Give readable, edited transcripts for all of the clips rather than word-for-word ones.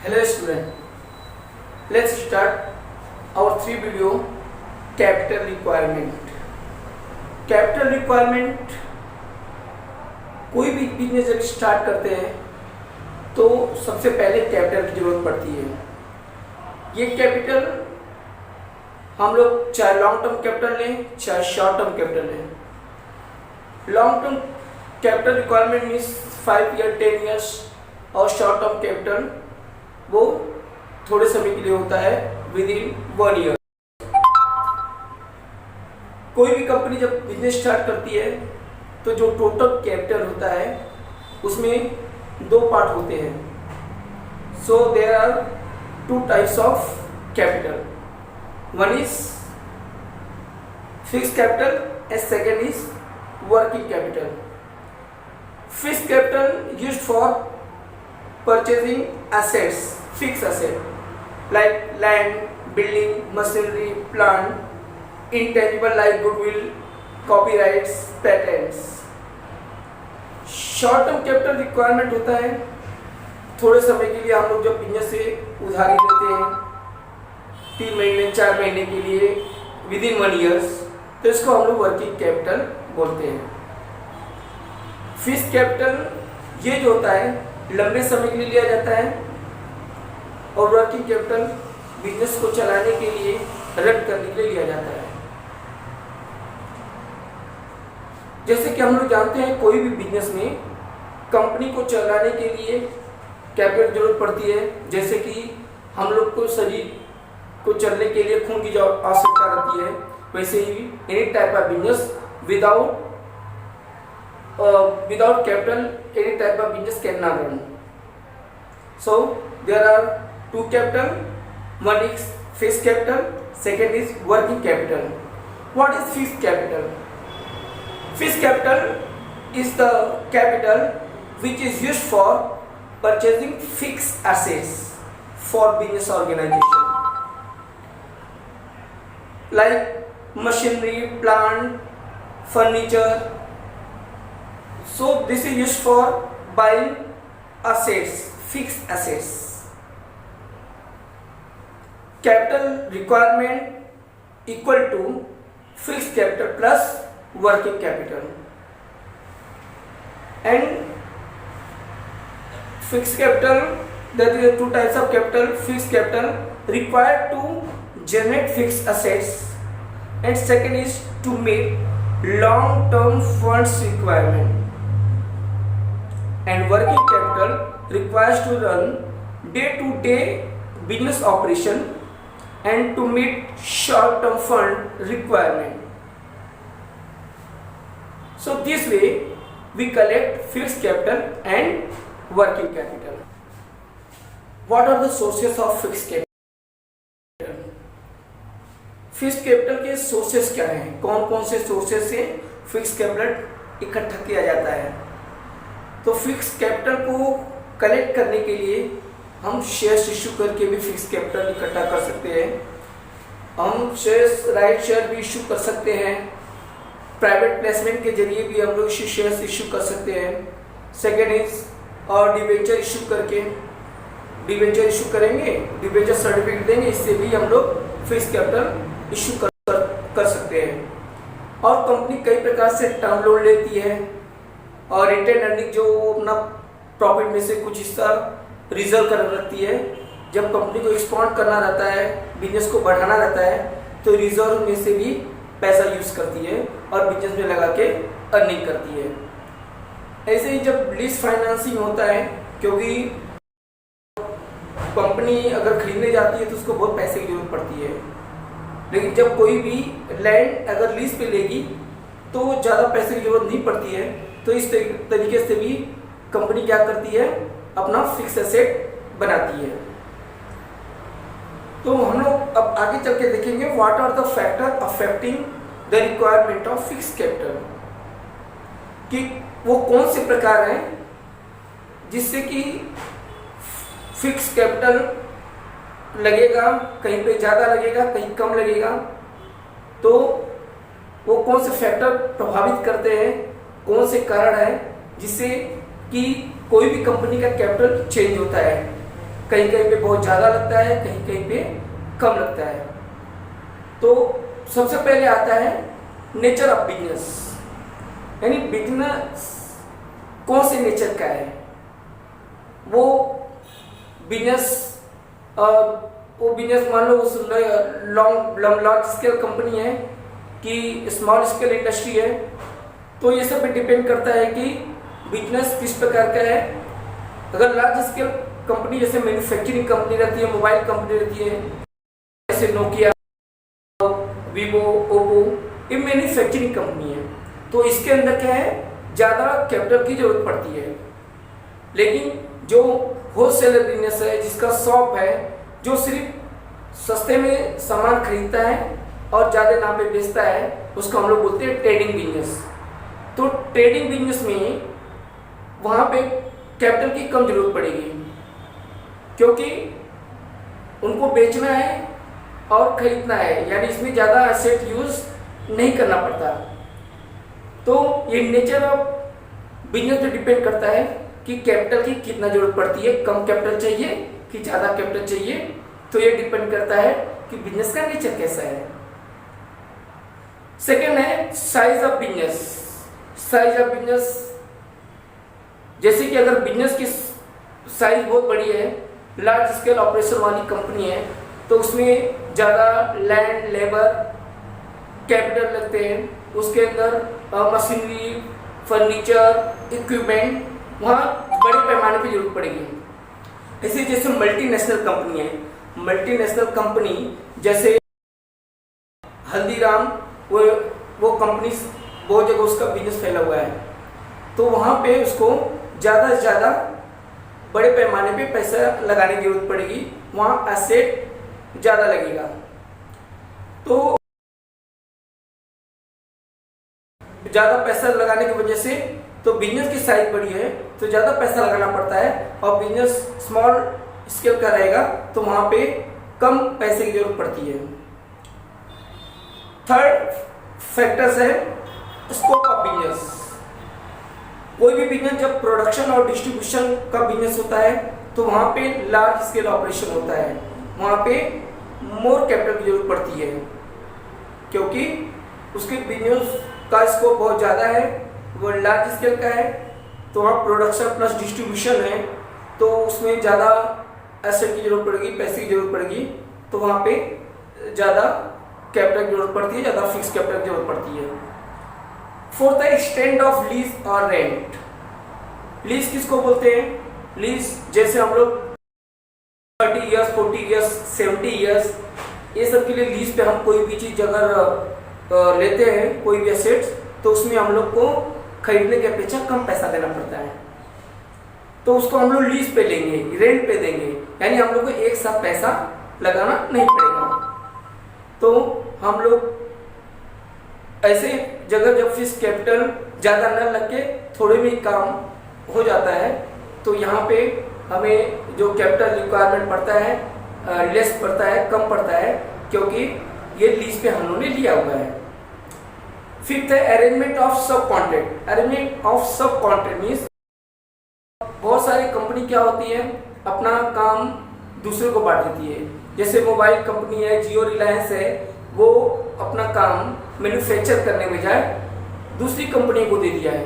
Hello student, let's start our 3 video capital requirement. Capital requirement कोई भी business जब start करते हैं तो सबसे पहले कैपिटल की जरूरत पड़ती है। ये कैपिटल हम लोग चाहे लॉन्ग टर्म कैपिटल लें चाहे शॉर्ट टर्म कैपिटल लें। Long term capital requirement means 5 year 10 years और शॉर्ट टर्म कैपिटल वो थोड़े समय के लिए होता है विद इन 1 ईयर। कोई भी कंपनी जब बिजनेस स्टार्ट करती है तो जो टोटल कैपिटल होता है उसमें 2 पार्ट होते हैं। So there are 2 types of capital, one is fixed capital and second is working capital. Fixed capital used for purchasing assets, fixed asset like land, building, machinery, plant, intangible like goodwill, copyrights, patents. Short term capital requirement होता है थोड़े समय के लिए। हम लोग जब business से उधारी लेते हैं 3 महीने 4 महीने के लिए विद इन 1 ईयर्स, तो इसको हम लोग वर्किंग कैपिटल बोलते हैं। फिक्स्ड कैपिटल ये जो होता है लंबे समय के लिए लिया जाता है और वर्किंग कैपिटल बिजनेस को चलाने के लिए रन करने के लिए लिया जाता है। जैसे कि हम लोग जानते हैं कोई भी बिजनेस में कंपनी को चलाने के लिए कैपिटल जरूरत पड़ती है। जैसे कि हम लोग को शरीर को चलने के लिए खून की आवश्यकता रहती है, वैसे ही any type of business without capital any type of business cannot run. So there are 2 capital, one is fixed capital, second is working capital. What is fixed capital? Fixed capital is the capital which is used for purchasing fixed assets for business organization like machinery, plant, furniture. So this is used for buying assets, fixed assets. Capital requirement equal to fixed capital plus working capital. And fixed capital, there is 2 types of capital. Fixed capital required to generate fixed assets, and second is to meet long term funds requirement. And working capital requires to run day-to-day business operation and to meet short-term fund requirement. So this way we collect fixed capital and working capital. What are the sources of fixed capital? Fixed capital के sources क्या हैं? कौन कौन से sources से fixed capital इकट्ठा किया जाता है? तो फिक्स्ड कैपिटल को कलेक्ट करने के लिए हम शेयर्स इशू करके भी फिक्स्ड कैपिटल इकट्ठा कर सकते हैं। हम शेयर्स, राइट शेयर भी इशू कर सकते हैं। प्राइवेट प्लेसमेंट के जरिए भी हम लोग शेयर्स इशू कर सकते हैं। सेकेंड इज और डिबेंचर इशू करके, डिबेंचर इशू करेंगे, डिबेंचर सर्टिफिकेट देंगे, इससे भी हम लोग फिक्स्ड कैपिटल इशू कर सकते हैं। और कंपनी कई प्रकार से टर्म लोन लेती है और रिटेन अर्निंग जो अपना प्रॉफिट में से कुछ हिस्सा रिजर्व कर रखती है। जब कंपनी को एक्सपांड करना रहता है, बिजनेस को बढ़ाना रहता है, तो रिजर्व में से भी पैसा यूज करती है और बिजनेस में लगा के अर्निंग करती है। ऐसे ही जब लीज फाइनेंसिंग होता है, क्योंकि कंपनी अगर खरीदने जाती है तो उसको बहुत पैसे की जरूरत पड़ती है, लेकिन जब कोई भी लैंड अगर लीज पे लेगी तो ज़्यादा पैसे की जरूरत नहीं पड़ती है। तो इस तरीके से भी कंपनी क्या करती है, अपना फिक्स एसेट बनाती है। तो हम लोग अब आगे चल के देखेंगे what are the factor affecting the requirement of fix capital, कि वो कौन से प्रकार हैं जिससे कि फिक्स कैपिटल लगेगा, कहीं पे ज़्यादा लगेगा, कहीं कम लगेगा। तो वो कौन से फैक्टर प्रभावित करते हैं, कौन से कारण है जिससे कि कोई भी कंपनी का कैपिटल चेंज होता है। कहीं कहीं पे बहुत ज़्यादा लगता है, कहीं कहीं पे कम लगता है। तो सबसे पहले आता है नेचर ऑफ बिजनेस, यानी बिजनेस कौन से नेचर का है। वो बिजनेस मान लो उस लार्ज स्केल कंपनी है कि स्मॉल स्केल इंडस्ट्री है, तो ये सब पे डिपेंड करता है कि बिजनेस किस प्रकार का है। अगर लार्ज स्केल कंपनी जैसे मैन्युफैक्चरिंग कंपनी रहती है, मोबाइल कंपनी रहती है, जैसे नोकिया, वीवो, ओप्पो, ये मैन्युफैक्चरिंग कंपनी है, तो इसके अंदर क्या है, ज़्यादा कैपिटल की जरूरत पड़ती है। लेकिन जो होलसेलर बिजनेस है, जिसका शॉप है, जो सिर्फ सस्ते में सामान खरीदता है और ज़्यादा दाम पे बेचता है, उसको हम लोग बोलते हैं ट्रेडिंग बिजनेस। तो ट्रेडिंग बिजनेस में वहाँ पे कैपिटल की कम जरूरत पड़ेगी, क्योंकि उनको बेचना है और खरीदना है, यानी इसमें ज़्यादा एसेट यूज नहीं करना पड़ता। तो ये नेचर ऑफ बिजनेस पे डिपेंड करता है कि कैपिटल की कितना जरूरत पड़ती है, कम कैपिटल चाहिए कि ज़्यादा कैपिटल चाहिए। तो ये डिपेंड करता है कि बिजनेस का नेचर कैसा है। सेकेंड है size of business. Size of business, जैसे कि अगर बिजनेस की साइज बहुत बड़ी है, लार्ज स्केल ऑपरेशन वाली कंपनी है, तो उसमें ज़्यादा लैंड, लेबर, कैपिटल लगते हैं। उसके अंदर मशीनरी, फर्नीचर, इक्विपमेंट, वहाँ बड़े पैमाने पे जरूरत पड़ेगी। ऐसे जैसे मल्टीनेशनल कंपनी है, मल्टीनेशनल कंपनी जैसे हल्दीराम, वो कंपनी बहुत जगह उसका बिजनेस फैला हुआ है, तो वहाँ पे उसको ज़्यादा से ज़्यादा बड़े पैमाने पे पैसा लगाने की जरूरत पड़ेगी, वहाँ एसेट ज़्यादा लगेगा। तो ज़्यादा पैसा लगाने की वजह से तो बिजनेस की साइज बड़ी है तो ज़्यादा पैसा लगाना पड़ता है, और बिजनेस स्मॉल स्केल का रहेगा तो वहाँ पे कम पैसे की जरूरत पड़ती है। थर्ड फैक्टर्स है स्कोप ऑफ बिजनेस। कोई भी बिजनेस जब प्रोडक्शन और डिस्ट्रीब्यूशन का बिजनेस होता है तो वहाँ पे लार्ज स्केल ऑपरेशन होता है, वहाँ पे मोर कैपिटल की जरूरत पड़ती है, क्योंकि उसके बिजनेस का स्कोप बहुत ज़्यादा है, वो लार्ज स्केल का है, तो वहाँ प्रोडक्शन प्लस डिस्ट्रीब्यूशन है, तो उसमें ज़्यादा एसेट की जरूरत पड़ेगी, पैसे की जरूरत पड़ेगी, तो वहाँ पे ज़्यादा कैपिटल की जरूरत पड़ती है, ज़्यादा फिक्स कैपिटल की जरूरत पड़ती है। फोर्थ है एक्सटेंड ऑफ लीज और रेंट। लीज किसको बोलते हैं? लीज जैसे हम लोग 30 ईयर्स, 40 ईयर्स, 70 ईयर्स, ये सब के लिए लीज पे हम कोई भी चीज़ अगर लेते हैं, कोई भी एसेट्स, तो उसमें हम लोग को खरीदने की अपेक्षा कम पैसा देना पड़ता है, तो उसको हम लोग लीज पे लेंगे, रेंट पे देंगे, यानी हम लोग को एक साथ पैसा लगाना नहीं पड़ेगा। तो हम लोग ऐसे जगह जब फिक्स कैपिटल ज़्यादा न लग के थोड़े में काम हो जाता है, तो यहाँ पे हमें जो कैपिटल रिक्वायरमेंट पड़ता है लेस पड़ता है, कम पड़ता है, क्योंकि ये लीज पे हम लोगों ने लिया हुआ है। फिफ्थ है अरेंजमेंट ऑफ सब कॉन्ट्रैक्ट। अरेंजमेंट ऑफ सब कॉन्ट्रैक्ट मीन्स बहुत सारी कंपनी क्या होती है, अपना काम दूसरे को बांट देती है। जैसे मोबाइल कंपनी है, जियो, रिलायंस है, वो अपना काम मैन्युफैक्चर करने के बजाय दूसरी कंपनी को दे दिया है,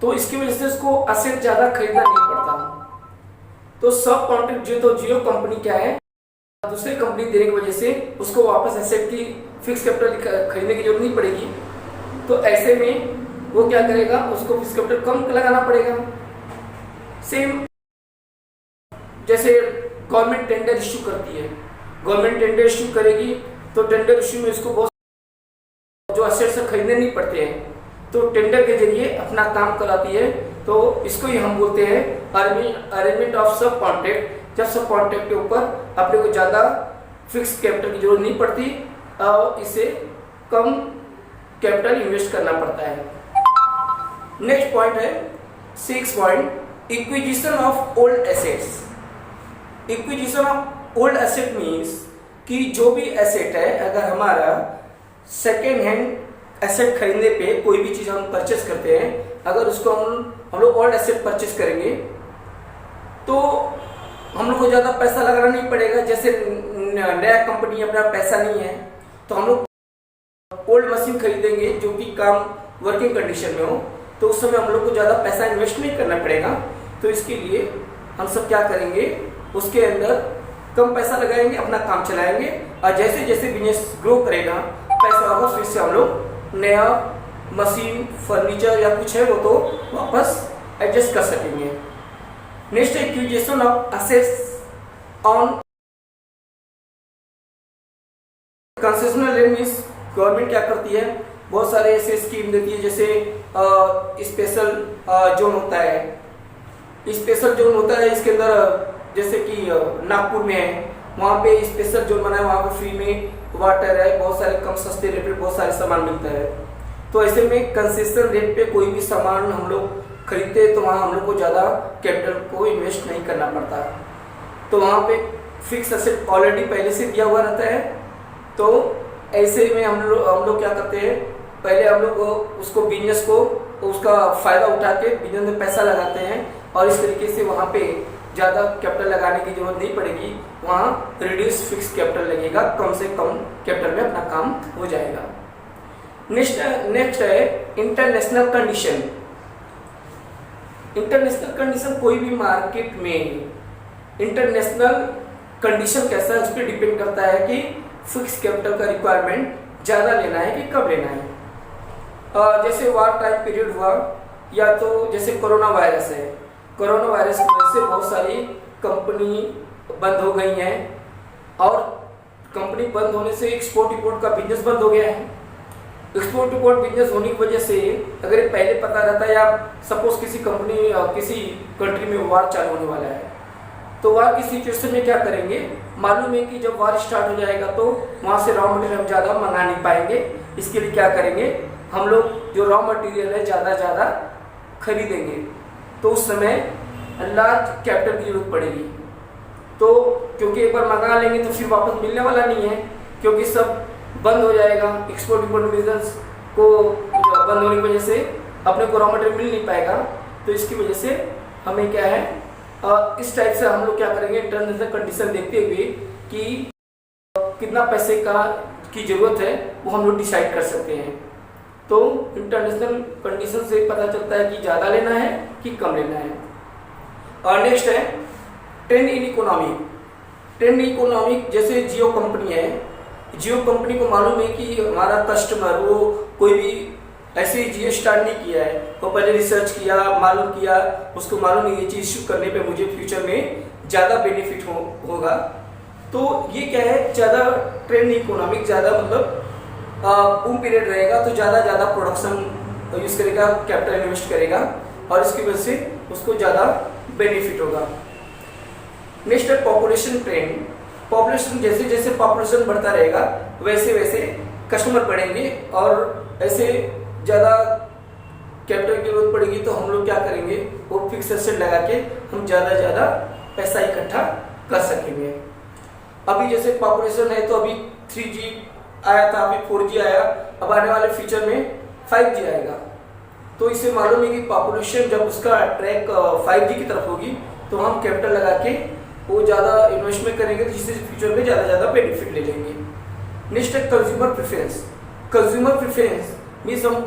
तो इसकी वजह से उसको एसेट ज़्यादा खरीदना नहीं पड़ता। तो सब कॉन्ट्रैक्ट जो जियो कंपनी क्या है, दूसरी कंपनी देने की वजह से उसको वापस एसेट की फिक्स कैपिटल खरीदने की जरूरत नहीं पड़ेगी। तो ऐसे में वो क्या करेगा, उसको फिक्स कैपिटल कम लगाना पड़ेगा। सेम जैसे गवर्नमेंट टेंडर इश्यू करती है, गवर्नमेंट टेंडर इश्यू करेगी तो टेंडर इश्यू में इसको बहुत जो एसेट्स खरीदने नहीं पड़ते हैं, तो टेंडर के जरिए अपना काम कराती है। तो इसको ही हम बोलते हैं अरेंजमेंट ऑफ सब कॉन्ट्रैक्ट। जब सब कॉन्ट्रैक्ट के ऊपर अपने को ज़्यादा फिक्स कैपिटल की जरूरत नहीं पड़ती और इसे कम कैपिटल इन्वेस्ट करना पड़ता है। नेक्स्ट पॉइंट है 6 point, acquisition of old assets. Acquisition of old asset means कि जो भी एसेट है, अगर हमारा सेकेंड हैंड एसेट खरीदने पे कोई भी चीज़ हम परचेस करते हैं, अगर उसको हम लोग ओल्ड एसेट परचेस करेंगे तो हम लोग को ज़्यादा पैसा लगाना नहीं पड़ेगा। जैसे नया कंपनी अपना पैसा नहीं है तो हम लोग ओल्ड मशीन खरीदेंगे जो कि काम वर्किंग कंडीशन में हो, तो उस समय हम लोग को ज़्यादा पैसा इन्वेस्ट नहीं करना पड़ेगा। तो इसके लिए हम सब क्या करेंगे, उसके अंदर कम पैसा लगाएंगे, अपना काम चलाएंगे, और जैसे जैसे बिजनेस ग्रो करेगा पैसा होगा, फिर से हम लोग नया मशीन, फर्नीचर या कुछ है वो तो वापस एडजस्ट कर सकेंगे। नेक्स्ट है acquisition of assets on concessional land. Means government क्या करती है, बहुत सारे ऐसे स्कीम देती है, जैसे स्पेशल जोन होता है। स्पेशल जोन होता है इसके अंदर, जैसे कि नागपुर में है, वहाँ पे स्पेशल जोन बना है, वहाँ पे फ्री में वाटर है, बहुत सारे कम सस्ते रेट पे बहुत सारे सामान मिलता है। तो ऐसे में कंसेशन रेट पे कोई भी सामान हम लोग खरीदते तो वहाँ हम लोग को ज़्यादा कैपिटल को इन्वेस्ट नहीं करना पड़ता, तो वहाँ पे फिक्स एसेट ऑलरेडी पहले से दिया हुआ रहता है। तो ऐसे में हम लोग क्या करते हैं, पहले हम लोग उसको बिजनेस को उसका फ़ायदा उठा के बिजनेस में पैसा लगाते हैं, और इस तरीके से वहाँ पे ज़्यादा कैपिटल लगाने की जरूरत नहीं पड़ेगी, वहाँ रिड्यूस फिक्स कैपिटल लगेगा, कम से कम कैपिटल में अपना काम हो जाएगा। नेक्स्ट है इंटरनेशनल कंडीशन। इंटरनेशनल कंडीशन कोई भी मार्केट में इंटरनेशनल कंडीशन कैसा है उस पर डिपेंड करता है कि फिक्स कैपिटल का रिक्वायरमेंट ज़्यादा लेना है कि कम लेना है। जैसे वार टाइम पीरियड हुआ, या तो जैसे कोरोना वायरस है, कोरोना वायरस की वजह से बहुत सारी कंपनी बंद हो गई हैं, और कंपनी बंद होने से एक्सपोर्ट इंपोर्ट का बिजनेस बंद हो गया है। एक्सपोर्ट इंपोर्ट बिजनेस होने की वजह से अगर ये पहले पता रहता है, या सपोज किसी कंपनी किसी कंट्री में वार चालू होने वाला है, तो वार की सिचुएशन में क्या करेंगे, मालूम है कि जब वार स्टार्ट हो जाएगा तो वहाँ से रॉ मटेरियल हम ज़्यादा मंगा नहीं पाएंगे। इसके लिए क्या करेंगे, हम लोग जो रॉ मटेरियल है ज़्यादा खरीदेंगे, तो उस समय लार्ज कैपिटल की जरूरत पड़ेगी। तो क्योंकि एक बार मंगा लेंगे तो फिर वापस मिलने वाला नहीं है, क्योंकि सब बंद हो जाएगा। एक्सपोर्ट इंपोर्ट बिजनेस को बंद होने की वजह से अपने को रॉ मटेरियल मिल नहीं पाएगा, तो इसकी वजह से हमें क्या है, इस टाइप से हम लोग क्या करेंगे, इंटरनेशनल कंडीशन देखते हुए कि कितना पैसे की जरूरत है वो हम लोग डिसाइड कर सकते हैं। तो इंटरनेशनल कंडीशन से पता चलता है कि ज़्यादा लेना है कि कम लेना है। और नेक्स्ट है trend in economy. Trend economic, जैसे जियो कंपनी है, जियो कंपनी को मालूम है कि हमारा कस्टमर वो कोई भी ऐसे ही जियो स्टार्ट नहीं किया है, वो पहले रिसर्च किया, मालूम किया, उसको मालूम है ये चीज़ इशू करने पे मुझे फ्यूचर में ज़्यादा बेनिफिट होगा। तो ये क्या है, ज़्यादा ट्रेंड इकोनॉमिक, ज़्यादा मतलब बूम पीरियड रहेगा तो ज़्यादा प्रोडक्शन यूज़ करेगा, कैपिटल इन्वेस्ट करेगा, और इसकी वजह से उसको ज़्यादा बेनिफिट होगा। नेक्स्ट है पॉपुलेशन ट्रेंड। पॉपुलेशन, जैसे जैसे पॉपुलेशन बढ़ता रहेगा वैसे वैसे कस्टमर बढ़ेंगे, और ऐसे ज़्यादा कैपिटल की जरूरत पड़ेगी, तो हम लोग क्या करेंगे, वो फिक्स एसेट लगा के हम ज़्यादा पैसा इकट्ठा कर सकेंगे। अभी जैसे पॉपुलेशन है तो अभी 3G आया था, अभी 4G आया, अब आने वाले फ्यूचर में 5G आएगा। तो इससे मालूम है कि पॉपुलेशन जब उसका ट्रैक 5G की तरफ होगी तो हम कैपिटल लगा के वो ज़्यादा इन्वेस्टमेंट करेंगे, तो जिससे फ्यूचर में ज़्यादा बेनिफिट ले लेंगे। नेक्स्ट है consumer preference. Consumer preference means हम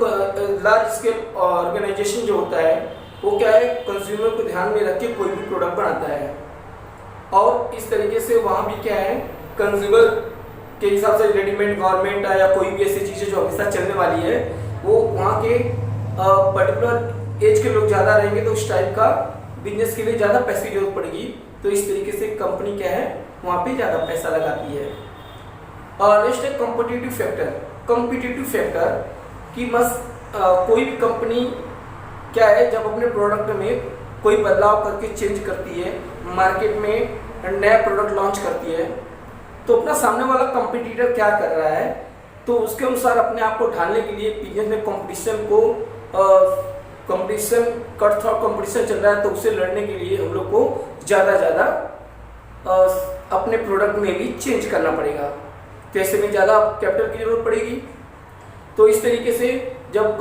लार्ज स्केल ऑर्गेनाइजेशन जो होता है वो क्या है, कंज्यूमर को ध्यान में रख के कोई भी प्रोडक्ट बनाता है, और इस तरीके से वहाँ भी क्या है, कंज्यूमर के हिसाब से रेडीमेड गवर्नमेंट या कोई भी ऐसी चीज़ें जो हमेशा चलने वाली है, वो वहाँ के पर्टिकुलर एज के लोग ज़्यादा रहेंगे, तो उस टाइप का बिजनेस के लिए ज़्यादा पैसे की जरूरत पड़ेगी। तो इस तरीके से कंपनी क्या है, वहाँ पे ज़्यादा पैसा लगाती है। और नेक्स्ट है कॉम्पिटिटिव फैक्टर। कॉम्पिटिटिव फैक्टर कि बस कोई भी कंपनी क्या है, जब अपने प्रोडक्ट में कोई बदलाव करके चेंज करती है, मार्केट में नया प्रोडक्ट लॉन्च करती है, तो अपना सामने वाला कंपटीटर क्या कर रहा है, तो उसके अनुसार अपने आप को ढालने के लिए बिजनेस में कंपटीशन कटथ्रोट कंपटीशन चल रहा है, तो उससे लड़ने के लिए हम लोग को ज़्यादा अपने प्रोडक्ट में भी चेंज करना पड़ेगा, तो ऐसे में ज़्यादा कैपिटल की जरूरत पड़ेगी। तो इस तरीके से जब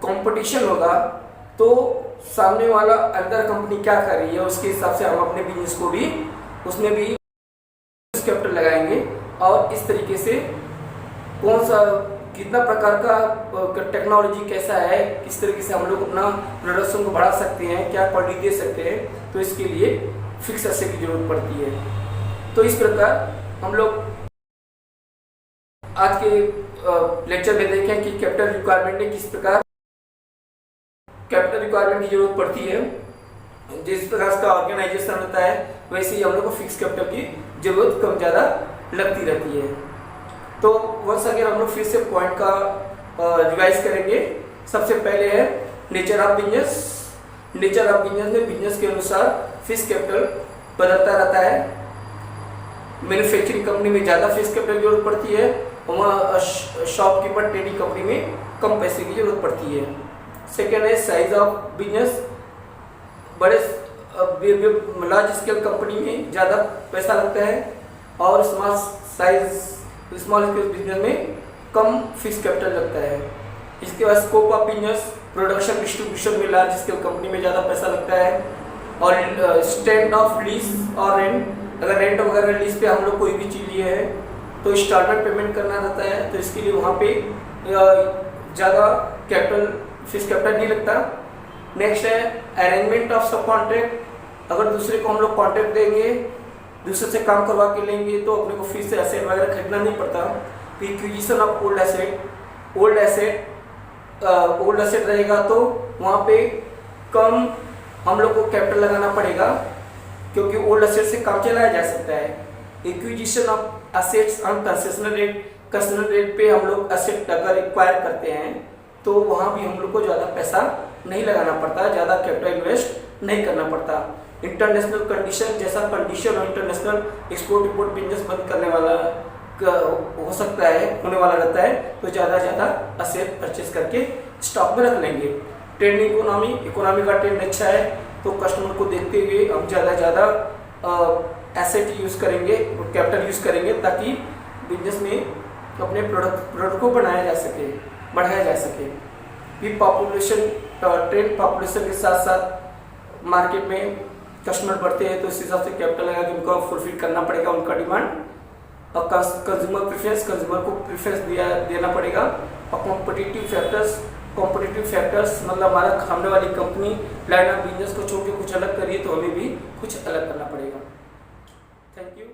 कंपटीशन होगा तो सामने वाला अदर कंपनी क्या कर रही है उसके हिसाब से हम अपने बिजनेस को भी उसमें भी कैपिटल लगाएंगे और इस तरीके से कौन सा कितना प्रकार का टेक्नोलॉजी कैसा है, किस तरीके से हम लोग अपना प्रोडक्शन को बढ़ा सकते हैं, क्या क्वालिटी दे सकते हैं, तो इसके लिए फिक्स एसेट की जरूरत पड़ती है। तो इस प्रकार हम लोग आज के लेक्चर में देखें कि कैपिटल रिक्वायरमेंट में किस प्रकार कैपिटल रिक्वायरमेंट की जरूरत पड़ती है। जिस प्रकार का ऑर्गेनाइजेशन होता है वैसे ही हम लोग को फिक्स कैपिटल की जरूरत कम ज़्यादा लगती रहती है। तो वंस अगेन हम लोग फिर से पॉइंट का रिवाइज करेंगे। सबसे पहले है nature of business. Nature of business में बिजनेस के अनुसार फिक्स कैपिटल बदलता रहता है। मैन्युफैक्चरिंग कंपनी में ज़्यादा फिक्स कैपिटल की जरूरत पड़ती है और शॉपकीपर ट्रेडिंग कंपनी में कम पैसे की जरूरत पड़ती है। सेकेंड है साइज ऑफ बिजनेस। बड़े लार्ज स्केल कंपनी में ज़्यादा पैसा लगता है और स्मॉल स्केल बिजनेस में कम फिक्स कैपिटल लगता है। इसके बाद scope of business, production distribution में लार्ज स्केल कंपनी में ज़्यादा पैसा लगता है। और स्टैंड ऑफ लीज और रेंट, अगर रेंट वगैरह लीज पे हम लोग कोई भी चीज़ लिए है तो इंस्टॉलमेंट पेमेंट करना रहता है, तो इसके लिए वहाँ पे ज़्यादा कैपिटल फिक्स कैपिटल नहीं लगता। नेक्स्ट है अरेंजमेंट ऑफ सब कॉन्ट्रैक्ट। अगर दूसरे को हम लोग कॉन्ट्रैक्ट देंगे, दूसरे से काम करवा के लेंगे तो अपने को फिर से एसेट वगैरह खरीदना नहीं पड़ता। एक्विजिशन ऑफ ओल्ड एसेट रहेगा तो वहाँ पे कम हम लोग को कैपिटल लगाना पड़ेगा क्योंकि ओल्ड एसेट से काम चलाया जा सकता है। Acquisition of assets on concessional rate पे हम लोग एसेट अगर एक्वायर करते हैं तो वहाँ भी हम लोग को ज़्यादा पैसा नहीं लगाना पड़ता, ज़्यादा कैपिटल इन्वेस्ट नहीं करना पड़ता। इंटरनेशनल कंडीशन, जैसा कंडीशन और इंटरनेशनल एक्सपोर्ट इंपोर्ट बिजनेस बंद करने वाला हो सकता है, होने वाला रहता है, तो ज़्यादा एसेट परचेज करके स्टॉक में रख लेंगे। ट्रेंडिंग इकोनॉमी का ट्रेंड अच्छा है तो कस्टमर को देखते हुए हम ज़्यादा एसेट यूज़ करेंगे, कैपिटल यूज़ करेंगे ताकि बिजनेस में अपने प्रोडक्ट को बढ़ाया जा सके। भी पॉपुलेशन ट्रेंड पॉपुलेशन के साथ साथ मार्केट में कस्टमर बढ़ते हैं तो इस हिसाब से कैपिटल लगा के उनको फुलफिल करना पड़ेगा उनका डिमांड। और कंज्यूमर को प्रेफरेंस देना पड़ेगा। और कॉम्पिटिटिव फैक्टर्स मतलब हमारा सामने वाली कंपनी लाइन ऑफ बिजनेस को छोड़ के कुछ अलग करिए तो हमें भी कुछ अलग करना पड़ेगा। Thank you.